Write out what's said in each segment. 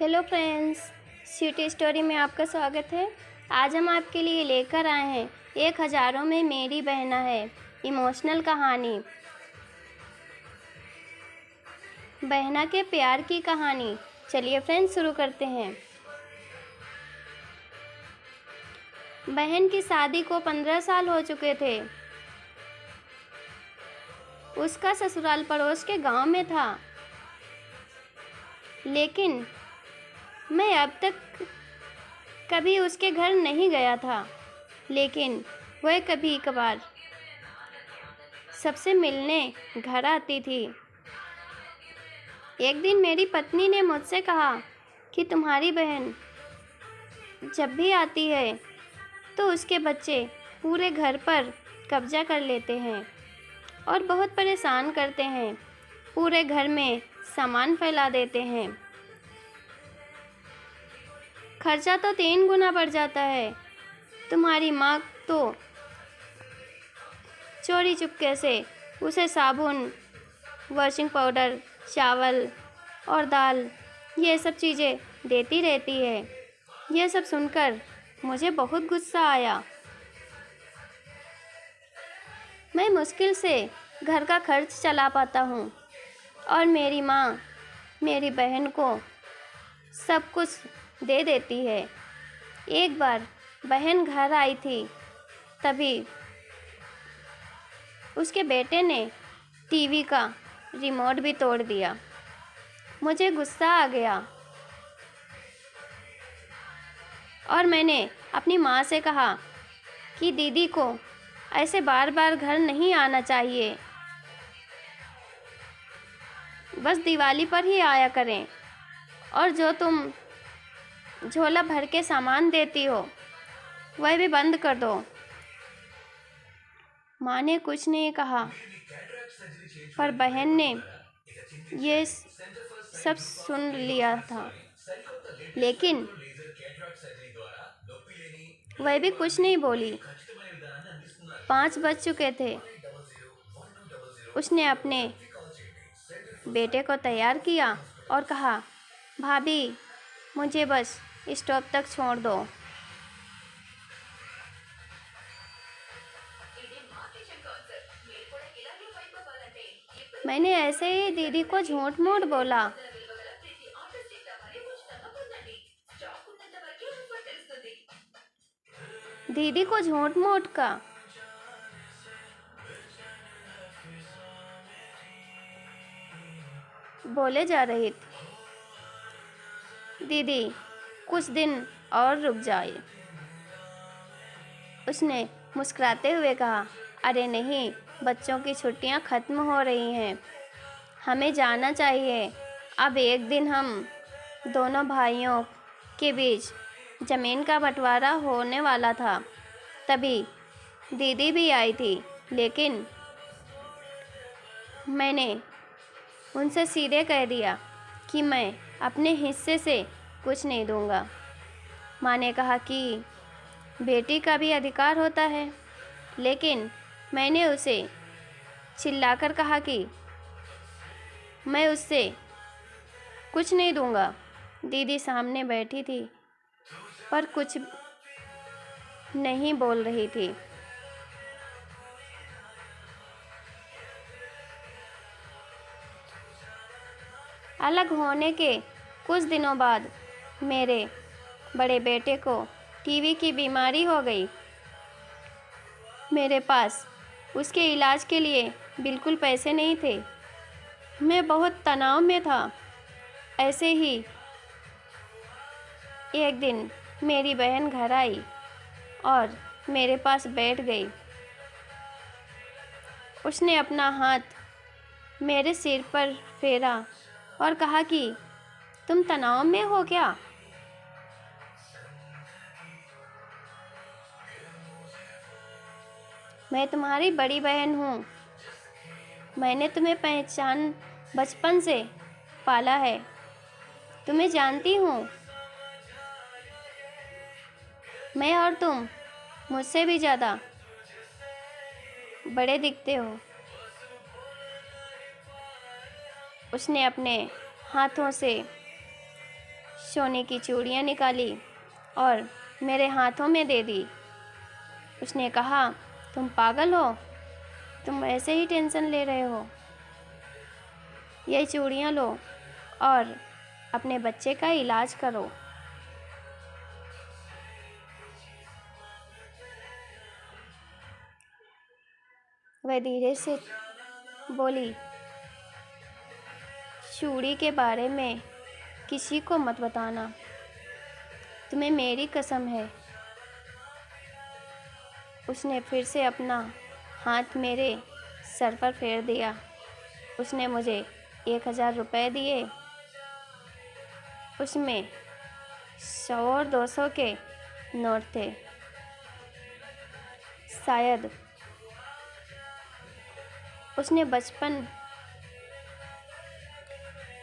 Hello friends, city story में आपका स्वागत है। आज हम आपके लिए लेकर आए हैं एक हज़ारों में मेरी बहना है इमोशनल कहानी। बहना के प्यार की कहानी। चलिए फ्रेंड्स शुरू करते हैं। बहन की शादी को 15 साल हो चुके थे। उसका ससुराल पड़ोस के गांव में था, लेकिन मैं अब तक कभी उसके घर नहीं गया था। लेकिन वह कभी कभार सबसे मिलने घर आती थी। एक दिन मेरी पत्नी ने मुझसे कहा कि तुम्हारी बहन जब भी आती है तो उसके बच्चे पूरे घर पर कब्जा कर लेते हैं और बहुत परेशान करते हैं। पूरे घर में सामान फैला देते हैं। खर्चा तो 3 गुना बढ़ जाता है। तुम्हारी माँ तो चोरी चुपके से उसे साबुन, वॉशिंग पाउडर, चावल और दाल ये सब चीज़ें देती रहती है। यह सब सुनकर मुझे बहुत गुस्सा आया। मैं मुश्किल से घर का खर्च चला पाता हूँ और मेरी माँ मेरी बहन को सब कुछ दे देती है। एक बार बहन घर आई थी, तभी उसके बेटे ने टीवी का रिमोट भी तोड़ दिया। मुझे गुस्सा आ गया और मैंने अपनी माँ से कहा कि दीदी को ऐसे बार बार घर नहीं आना चाहिए, बस दिवाली पर ही आया करें, और जो तुम झोला भर के सामान देती हो वह भी बंद कर दो। माँ ने कुछ नहीं कहा, पर बहन ने ये सब सुन लिया था, लेकिन वह भी कुछ नहीं बोली। 5 बज चुके थे। उसने अपने बेटे को तैयार किया और कहा, भाभी मुझे बस स्टॉप तक छोड़ दो। मैंने ऐसे ही दीदी को झूठ मूठ बोला। दीदी को झूठ मूठ का बोले जा रही थी। दीदी कुछ दिन और रुक जाए। उसने मुस्कुराते हुए कहा, अरे नहीं, बच्चों की छुट्टियां ख़त्म हो रही हैं, हमें जाना चाहिए। अब एक दिन हम दोनों भाइयों के बीच ज़मीन का बंटवारा होने वाला था। तभी दीदी भी आई थी, लेकिन मैंने उनसे सीधे कह दिया कि मैं अपने हिस्से से कुछ नहीं दूंगा। माँ ने कहा कि बेटी का भी अधिकार होता है, लेकिन मैंने उसे चिल्लाकर कहा कि मैं उससे कुछ नहीं दूंगा। दीदी सामने बैठी थी, पर कुछ नहीं बोल रही थी। अलग होने के कुछ दिनों बाद मेरे बड़े बेटे को टीवी की बीमारी हो गई। मेरे पास उसके इलाज के लिए बिल्कुल पैसे नहीं थे। मैं बहुत तनाव में था। ऐसे ही एक दिन मेरी बहन घर आई और मेरे पास बैठ गई। उसने अपना हाथ मेरे सिर पर फेरा और कहा कि तुम तनाव में हो क्या? मैं तुम्हारी बड़ी बहन हूँ। मैंने तुम्हें पहचान बचपन से पाला है, तुम्हें जानती हूँ। मैं और तुम मुझसे भी ज़्यादा बड़े दिखते हो। उसने अपने हाथों से सोने की चूड़ियाँ निकाली और मेरे हाथों में दे दी। उसने कहा, तुम पागल हो, तुम ऐसे ही टेंशन ले रहे हो। ये चूड़ियाँ लो और अपने बच्चे का इलाज करो। वह धीरे से बोली, चूड़ी के बारे में किसी को मत बताना, तुम्हें मेरी कसम है। उसने फिर से अपना हाथ मेरे सर पर फेर दिया। उसने मुझे 1000 रुपये दिए। उसमें 100 और 200 के नोट थे।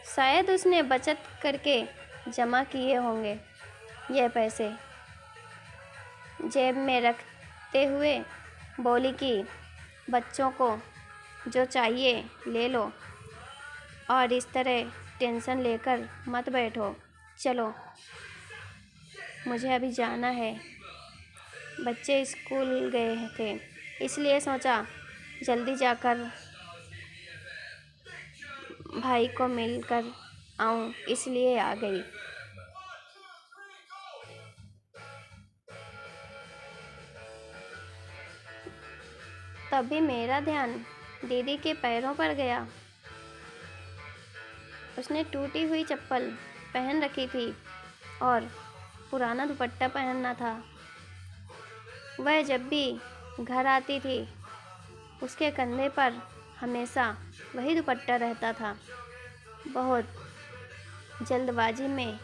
शायद उसने बचत करके जमा किए होंगे। यह पैसे जेब में रखते हुए बोली कि बच्चों को जो चाहिए ले लो और इस तरह टेंशन लेकर मत बैठो। चलो, मुझे अभी जाना है। बच्चे स्कूल गए थे, इसलिए सोचा जल्दी जाकर भाई को मिलकर आऊं, इसलिए आ गई। तभी मेरा ध्यान दीदी के पैरों पर गया। उसने टूटी हुई चप्पल पहन रखी थी और पुराना दुपट्टा पहनना था। वह जब भी घर आती थी, उसके कंधे पर हमेशा वही दुपट्टा रहता था। बहुत जल्दबाजी में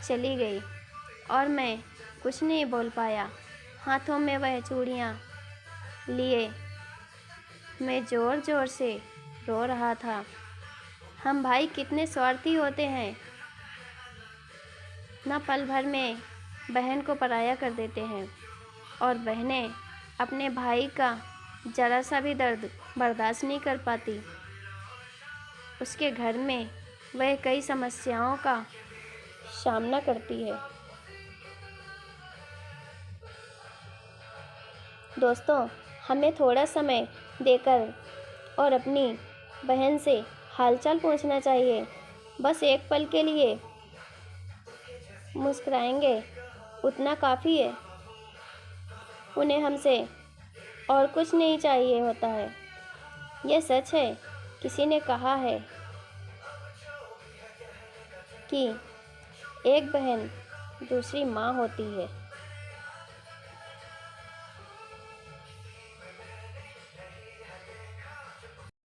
चली गई और मैं कुछ नहीं बोल पाया। हाथों में वह चूड़ियाँ लिए मैं ज़ोर ज़ोर से रो रहा था। हम भाई कितने स्वार्थी होते हैं, न पल भर में बहन को पराया कर देते हैं और बहनें अपने भाई का ज़रा सा भी दर्द बर्दाश्त नहीं कर पाती। उसके घर में वह कई समस्याओं का सामना करती है। दोस्तों, हमें थोड़ा समय देकर और अपनी बहन से हालचाल पूछना चाहिए। बस एक पल के लिए मुस्कुराएंगे, उतना काफ़ी है। उन्हें हमसे और कुछ नहीं चाहिए होता है। यह सच है। किसी ने कहा है कि एक बहन दूसरी माँ होती है।